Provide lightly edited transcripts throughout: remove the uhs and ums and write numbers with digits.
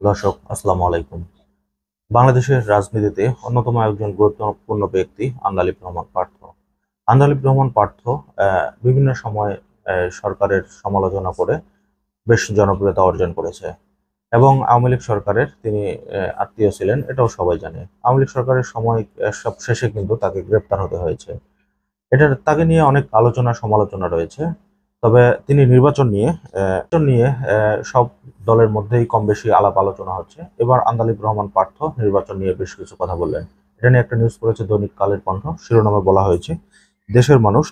দর্শক আসসালামু আলাইকুম। বাংলাদেশের রাজনীতিতে অন্যতম একজন গুরুত্বপূর্ণ ব্যক্তি আন্দালিব রহমান পার্থ। আন্দালিব রহমান পার্থ বিভিন্ন সময় সরকারের সমালোচনা করে বেশ জনপ্রিয়তা অর্জন করেছে এবং আওয়ামী লীগ সরকারের তিনি আত্মীয় ছিলেন, এটাও সবাই জানে। আওয়ামী লীগ সরকারের সময় সব শেষে কিন্তু তাকে গ্রেপ্তার হতে হয়েছে। তাকে নিয়ে অনেক আলোচনা সমালোচনা রয়েছে। তবে তিনি নির্বাচন নিয়ে সব দলের মধ্যেই কম বেশি আলাপ আলোচনা হচ্ছে। এবার আন্দালিব রহমান পার্থ নির্বাচন নিয়ে বেশ কিছু কথা বললেন। এটা নিয়ে একটা নিউজ করেছে দৈনিক কালের কণ্ঠ। শিরোনামে বলা হয়েছে, দেশের মানুষ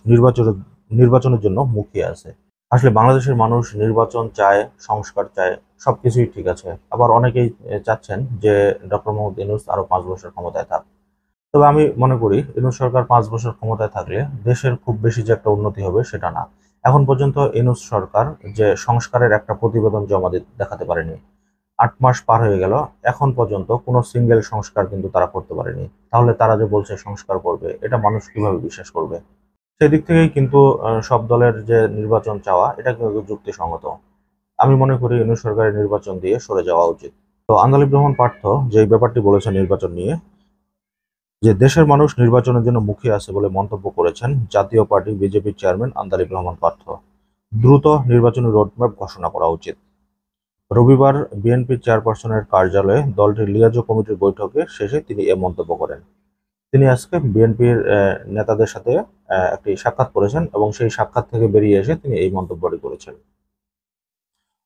নির্বাচনের জন্য মুখিয়ে আছে। আসলে বাংলাদেশের মানুষ নির্বাচন চায়, সংস্কার চায়, সবকিছুই ঠিক আছে। আবার অনেকেই চাচ্ছেন যে ডক্টর মোহাম্মদ ইউনূস আরো 5 বছর ক্ষমতায় থাক। তবে আমি মনে করি ইউনূস সরকার 5 বছর ক্ষমতায় থাকলে দেশের খুব বেশি যে একটা উন্নতি হবে সেটা না। এখন পর্যন্ত ইউনূস সরকার যে সংস্কারের একটা প্রতিবেদন জমা দেখাতে পারেনি। 8 মাস পার হয়ে গেল, এখন পর্যন্ত কোনো সিঙ্গেল সংস্কার কিন্তু তারা করতে পারেনি। তাহলে তারা যে বলছে সংস্কার করবে, এটা মানুষ কিভাবে বিশ্বাস করবে? সেদিক থেকেই কিন্তু সব দলের যে নির্বাচন চাওয়া, এটা কিন্তু যুক্তিসঙ্গত। আমি মনে করি ইউনূস সরকারের নির্বাচন দিয়ে সরে যাওয়া উচিত। তো আন্দালিব রহমান পার্থ যে ব্যাপারটি বলেছে নির্বাচন নিয়ে, যে দেশের মানুষ নির্বাচনের জন্য মুখিয়ে আছে বলে মন্তব্য করেছেন জাতীয় পার্টি বিজেপির চেয়ারম্যান আন্দালিব রহমান পার্থ। দ্রুত নির্বাচনী রোডম্যাপ ঘোষণা করা উচিত। রবিবার বিএনপি চেয়ারপারসনের কার্যালয়ে দলটির লিয়াজো কমিটির বৈঠকে শেষে তিনি এ মন্তব্য করেন। তিনি আজকে বিএনপির নেতাদের সাথে একটি সাক্ষাৎ করেছেন এবং সেই সাক্ষাৎ থেকে বেরিয়ে এসে তিনি এই মন্তব্যটি করেছেন।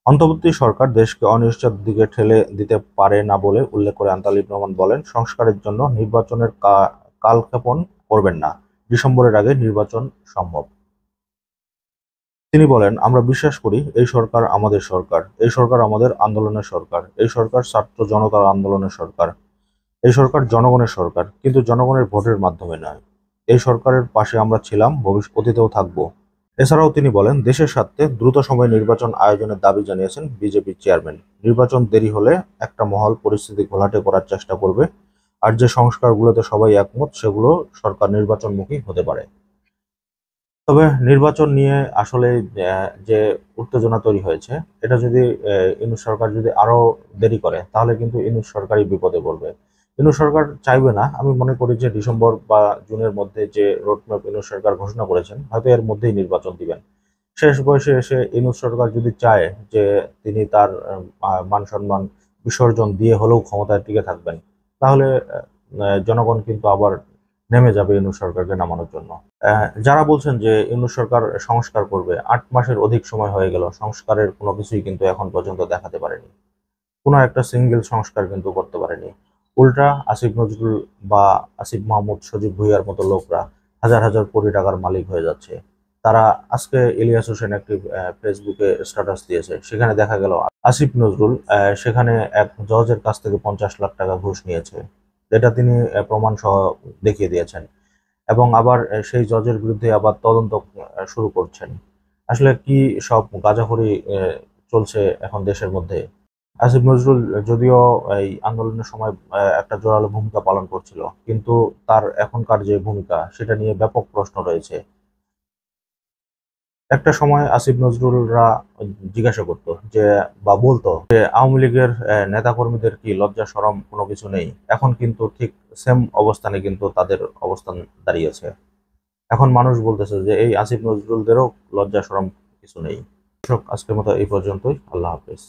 অন্তর্বর্তী সরকার দেশকে অনিশ্চিত দিকে ঠেলে দিতে পারে না বলে উল্লেখ করে আন্তালিব রহমান বলেন, সংস্কারের জন্য নির্বাচনের কালক্ষেপণ করবেন না। ডিসেম্বরের আগে নির্বাচন সম্ভব। তিনি বলেন, আমরা বিশ্বাস করি এই সরকার আমাদের সরকার, এই সরকার আমাদের আন্দোলনের সরকার, এই সরকার ছাত্র জনতার আন্দোলনের সরকার, এই সরকার জনগণের সরকার, কিন্তু জনগণের ভোটের মাধ্যমে নয়। এই সরকারের পাশে আমরা ছিলাম, অতীতেও থাকবো। এছাড়াও তিনি বলেন, দেশের স্বার্থে দ্রুত সময়ে নির্বাচন আয়োজনের দাবি জানিয়েছেন বিজেপির চেয়ারম্যান। নির্বাচন দেরি হলে একটা মহল পরিস্থিতি ঘোলাটে করার চেষ্টা করবে, আর যে সংস্কারগুলোতে সবাই একমত সেগুলো সরকার নির্বাচনমুখী হতে পারে। তবে নির্বাচন নিয়ে আসলে যে উত্তেজনা তৈরি হয়েছে, এটা যদি ইউনূস সরকার যদি আরো দেরি করে তাহলে কিন্তু ইউনূস সরকারই বিপদে পড়বে। ইউনূস সরকার চাইবে না। আমি মনে করি যে ডিসেম্বর বা জুনের মধ্যে যে রোডম্যাপ ইউনূস সরকার ঘোষণা করেছেন, হয়তো এর মধ্যেই নির্বাচন দিবেন। শেষ বয়সে এসে ইউনূস সরকার যদি চায় যে তিনি তার মান সম্মান বিসর্জন দিয়ে হলেও ক্ষমতায় টিকে থাকবেন, তাহলে জনগণ কিন্তু আবার নেমে যাবে ইউনূস সরকারকে নামানোর জন্য। যারা বলছেন যে ইউনূস সরকার সংস্কার করবে, 8 মাসের অধিক সময় হয়ে গেল, সংস্কারের কোনো কিছুই কিন্তু এখন পর্যন্ত দেখাতে পারেনি। কোনো একটা সিঙ্গেল সংস্কার কিন্তু করতে পারেনি। উল্টা আসিফ নজরুল বা আসিফ মাহমুদ, সজীব ভুঁইয়ার মতো লোকরা হাজার হাজার কোটি টাকার মালিক হয়ে যাচ্ছে। তারা আজকে ইলিয়াস হোসেন একটি ফেসবুকে স্ট্যাটাস দিয়েছে, সেখানে দেখা গেল আসিফ নজরুল সেখানে এক জজের কাছ থেকে 50 লাখ টাকা ঘুষ নিয়েছে, যেটা তিনি প্রমাণ সহ দেখিয়ে দিয়েছেন। এবং আবার সেই জজের বিরুদ্ধে আবার তদন্ত শুরু করছেন। আসলে কি সব গাঁজাখড়ি চলছে এখন দেশের মধ্যে। আসিফ নজরুল যদিও এই আন্দোলনের সময় একটা জোরালো ভূমিকা পালন করছিল, কিন্তু তার এখনকার যে ভূমিকা সেটা নিয়ে ব্যাপক প্রশ্ন রয়েছে। একটা সময় আসিফ নজরুলরা জিজ্ঞাসা করতো যে, বা বলতো যে আওয়ামী লীগের নেতাকর্মীদের কি লজ্জা শরম কোনো কিছু নেই? এখন কিন্তু ঠিক সেম অবস্থানে কিন্তু তাদের অবস্থান দাঁড়িয়েছে। এখন মানুষ বলতেছে যে এই আসিফ নজরুলদেরও লজ্জা শরম কিছু নেই। দর্শক, আজকের মতো এই পর্যন্তই। আল্লাহ হাফেজ।